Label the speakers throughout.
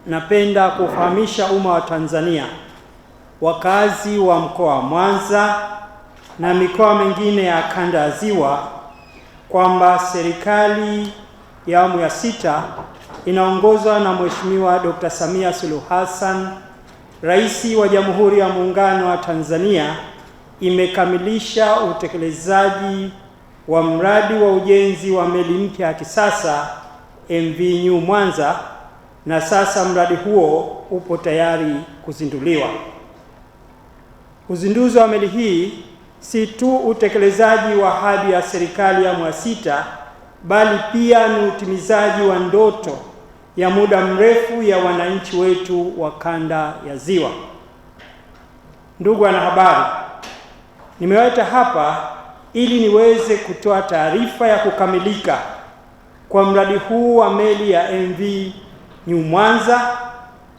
Speaker 1: napenda kufahamisha umma wa Tanzania, wakazi wa mkoa wa Mwanza na mikoa mingine ya kanda ya Ziwa kwamba serikali ya awamu ya 6 inaongozwa na Mheshimiwa Dr. Samia Suluhu Hassan, Rais wa Jamhuri ya Muungano wa Tanzania, imekamilisha utekelezaji wa mradi wa ujenzi wa meli mpya ya kisasa MV New Mwanza, na sasa mradi huo upo tayari kuzinduliwa. Uzinduzi wa meli hii si tu utekelezaji wa ahadi ya serikali ya awamu ya 6, bali pia ni utimizaji wa ndoto ya muda mrefu ya wananchi wetu wa kanda ya Ziwa. Ndugu wanahabari, nimewaleta hapa ili niweze kutoa taarifa ya kukamilika kwa mradi huu wa meli ya MV New Mwanza,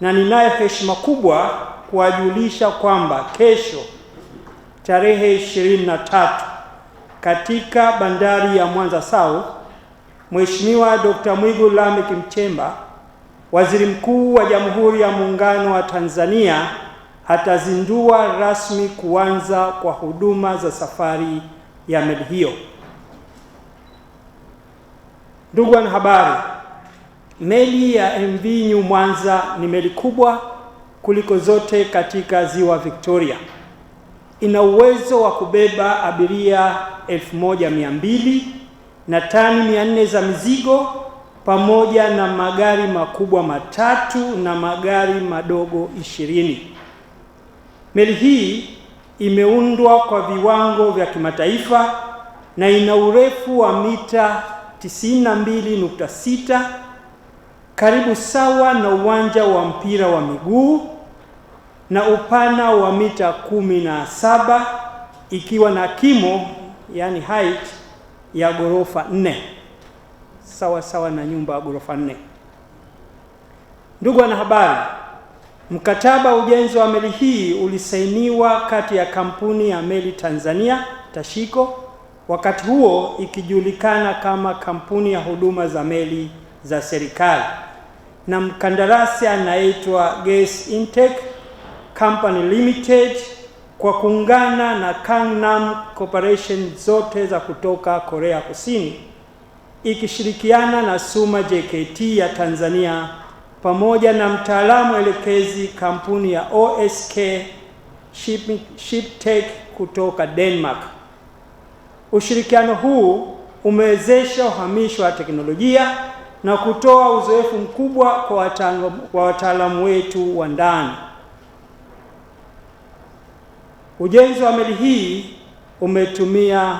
Speaker 1: na ninayo heshima kubwa kuwajulisha kwamba kesho tarehe 23 katika bandari ya Mwanza South, Mheshimiwa Dr. Mwigulu Lameck Nchemba, Waziri Mkuu wa Jamhuri ya Muungano wa Tanzania, atazindua rasmi kuanza kwa huduma za safari ya meli hiyo. Ndugu wanahabari, meli ya MV New Mwanza ni meli kubwa kuliko zote katika Ziwa Victoria. Ina uwezo wa kubeba abiria 1200 na tani 400 za mizigo, pamoja na magari makubwa 3 na magari madogo 20. Meli hii imeundwa kwa viwango vya kimataifa na ina urefu wa mita 92.6, karibu sawa na uwanja wa mpira wa miguu, na upana wa mita 17, ikiwa na kimo yani height ya ghorofa 4, sawa sawa na nyumba ya ghorofa 4. Ndugu wanahabari, mkataba wa ujenzi wa meli hii ulisainiwa kati ya kampuni ya meli Tanzania Tashiko, wakati huo ikijulikana kama kampuni ya huduma za meli za serikali, na mkandarasi anaitwa Gas Intake Company Limited, kwa kuungana na Gangnam Corporation zote za kutoka Korea Kusini, ikishirikiana na Suma JKT ya Tanzania pamoja na mtaalamu elekezi kampuni ya OSK Shiptech kutoka Denmark. Ushirikiano huu umewezesha uhamisho wa teknolojia na kutoa uzoefu mkubwa kwa wataalamu wetu wa ndani. Ujenzi wa meli hii umetumia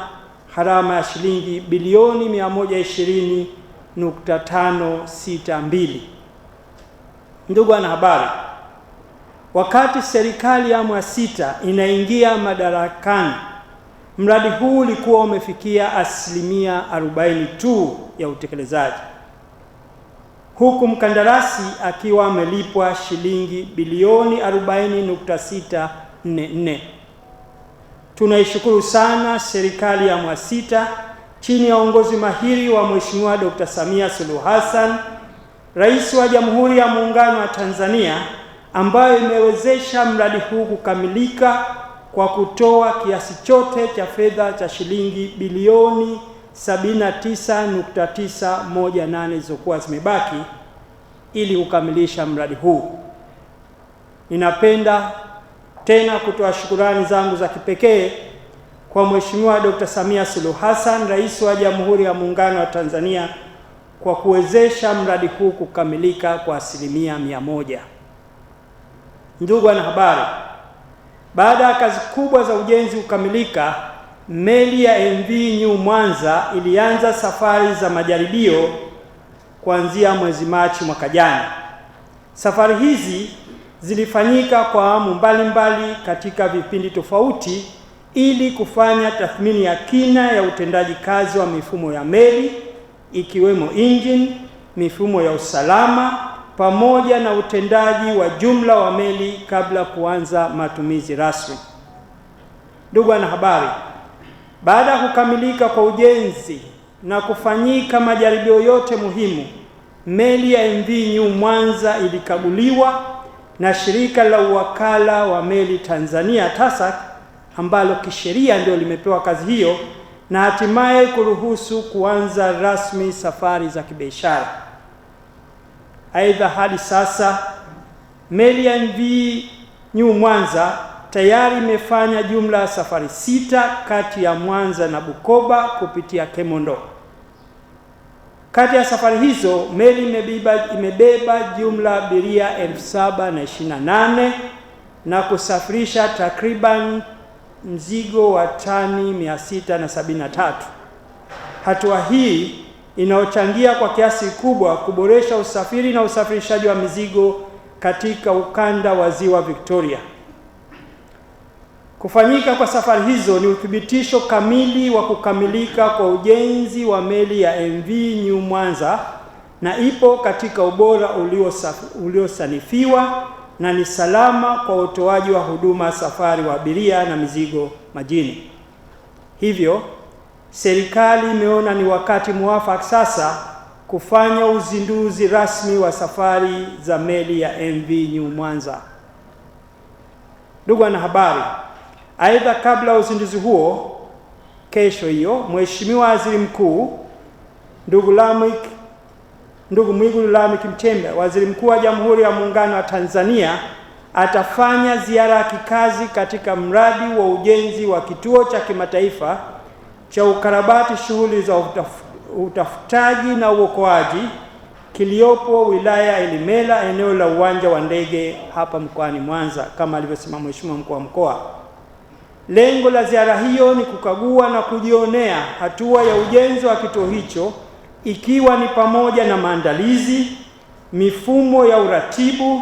Speaker 1: gharama ya shilingi bilioni 120.562. Ndugu wanahabari, wakati serikali ya awamu ya 6 inaingia madarakani, mradi huu ulikuwa umefikia asilimia 40 tu ya utekelezaji, huku mkandarasi akiwa amelipwa shilingi bilioni 40.644. Tunaishukuru sana serikali ya awamu ya 6 chini ya uongozi mahiri wa Mheshimiwa Dr. Samia Suluhu Hassan, Rais wa Jamhuri ya Muungano wa Tanzania, ambayo imewezesha mradi huu kukamilika kwa kutoa kiasi chote cha fedha cha shilingi bilioni 79.918 zilizokuwa zimebaki ili kukamilisha mradi huu. Ninapenda tena kutoa shukrani zangu za kipekee kwa Mheshimiwa Dr. Samia Suluhu Hassan, Rais wa Jamhuri ya Muungano wa Tanzania, kwa kuwezesha mradi huu kukamilika kwa asilimia 100. Ndugu wanahabari, baada ya kazi kubwa za ujenzi kukamilika, meli ya MV New Mwanza ilianza safari za majaribio kuanzia mwezi Machi mwaka jana. Safari hizi zilifanyika kwa awamu mbalimbali katika vipindi tofauti ili kufanya tathmini ya kina ya utendaji kazi wa mifumo ya meli, ikiwemo engine, mifumo ya usalama pamoja na utendaji wa jumla wa meli kabla kuanza matumizi rasmi. Ndugu wanahabari, baada ya kukamilika kwa ujenzi na kufanyika majaribio yote muhimu, meli ya MV New Mwanza ilikaguliwa na shirika la uwakala wa meli Tanzania TASAC, ambalo kisheria ndio limepewa kazi hiyo, na hatimaye kuruhusu kuanza rasmi safari za kibiashara. Aidha, hadi sasa meli ya MV New Mwanza tayari imefanya jumla ya safari 6 kati ya Mwanza na Bukoba kupitia Kemondo. Kati ya safari hizo meli imebeba jumla abiria 7,028 na kusafirisha takriban mzigo wa tani 673. Hatua hii inaochangia kwa kiasi kikubwa kuboresha usafiri na usafirishaji wa mizigo katika ukanda wa Ziwa Victoria. Kufanyika kwa safari hizo ni uthibitisho kamili wa kukamilika kwa ujenzi wa meli ya MV New Mwanza, na ipo katika ubora uliosanifiwa na ni salama kwa utoaji wa huduma safari wa abiria na mizigo majini. Hivyo, serikali imeona ni wakati muafaka sasa kufanya uzinduzi rasmi wa safari za meli ya MV New Mwanza. Ndugu wanahabari, aidha, kabla ya uzinduzi huo, kesho hiyo, Mheshimiwa Waziri Mkuu ndugu Mwigulu Lameck Nchemba, Waziri Mkuu wa Jamhuri ya Muungano wa Tanzania, atafanya ziara ya kikazi katika mradi wa ujenzi wa kituo cha kimataifa cha ukarabati shughuli za utafutaji na uokoaji kiliopo wilaya ya Ilemela, eneo la uwanja wa ndege hapa mkoani Mwanza, kama alivyosema Mheshimiwa Mkuu wa Mkoa. Lengo la ziara hiyo ni kukagua na kujionea hatua ya ujenzi wa kituo hicho, ikiwa ni pamoja na maandalizi, mifumo ya uratibu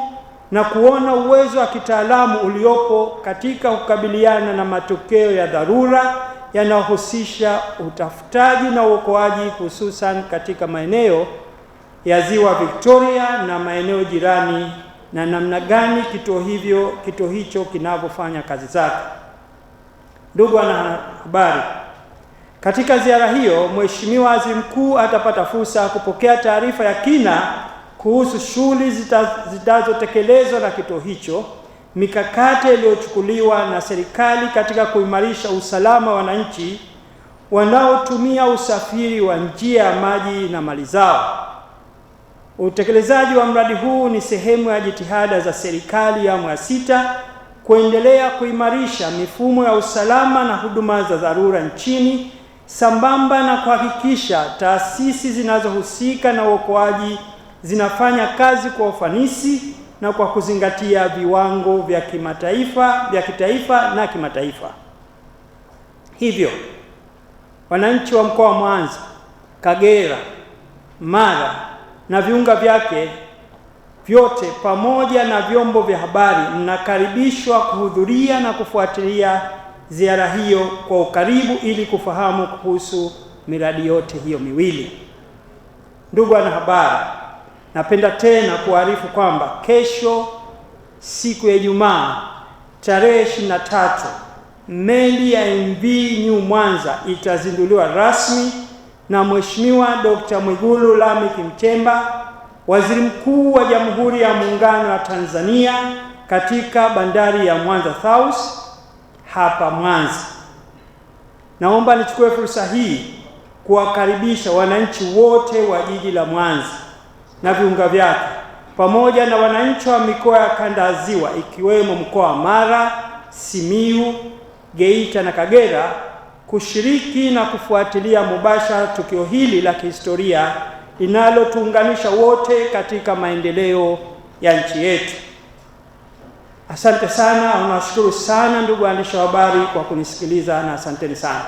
Speaker 1: na kuona uwezo wa kitaalamu uliopo katika kukabiliana na matokeo ya dharura yanayohusisha utafutaji na uokoaji, hususan katika maeneo ya Ziwa Victoria na maeneo jirani, na namna gani kituo hicho kinavyofanya kazi zake. Ndugu wanahabari, katika ziara hiyo Mheshimiwa Waziri Mkuu atapata fursa ya kupokea taarifa ya kina kuhusu shughuli zitazotekelezwa na kituo hicho, mikakati iliyochukuliwa na serikali katika kuimarisha usalama wa wananchi wanaotumia usafiri wa njia ya maji na mali zao. Utekelezaji wa mradi huu ni sehemu ya jitihada za serikali ya awamu ya 6 kuendelea kuimarisha mifumo ya usalama na huduma za dharura nchini, sambamba na kuhakikisha taasisi zinazohusika na uokoaji zinafanya kazi kwa ufanisi na kwa kuzingatia viwango vya kitaifa na kimataifa. Hivyo, wananchi wa mkoa wa Mwanza, Kagera, Mara na viunga vyake vyote pamoja na vyombo vya habari mnakaribishwa kuhudhuria na kufuatilia ziara hiyo kwa ukaribu ili kufahamu kuhusu miradi yote hiyo miwili. Ndugu wanahabari, napenda tena kuarifu kwamba kesho, siku ya Ijumaa, tarehe 23, meli ya MV New Mwanza itazinduliwa rasmi na Mheshimiwa Dr. Mwigulu Lameck Nchemba, Waziri Mkuu wa Jamhuri ya Muungano wa Tanzania, katika bandari ya Mwanza South hapa Mwanza. Naomba nichukue fursa hii kuwakaribisha wananchi wote wa jiji la Mwanza na viunga vyake pamoja na wananchi wa mikoa ya kanda ya Ziwa ikiwemo mkoa wa Mara, Simiyu, Geita na Kagera kushiriki na kufuatilia mubashara tukio hili la kihistoria linalotuunganisha wote katika maendeleo ya nchi yetu. Asante sana, nawashukuru sana ndugu waandishi wa habari kwa kunisikiliza, na asanteni sana.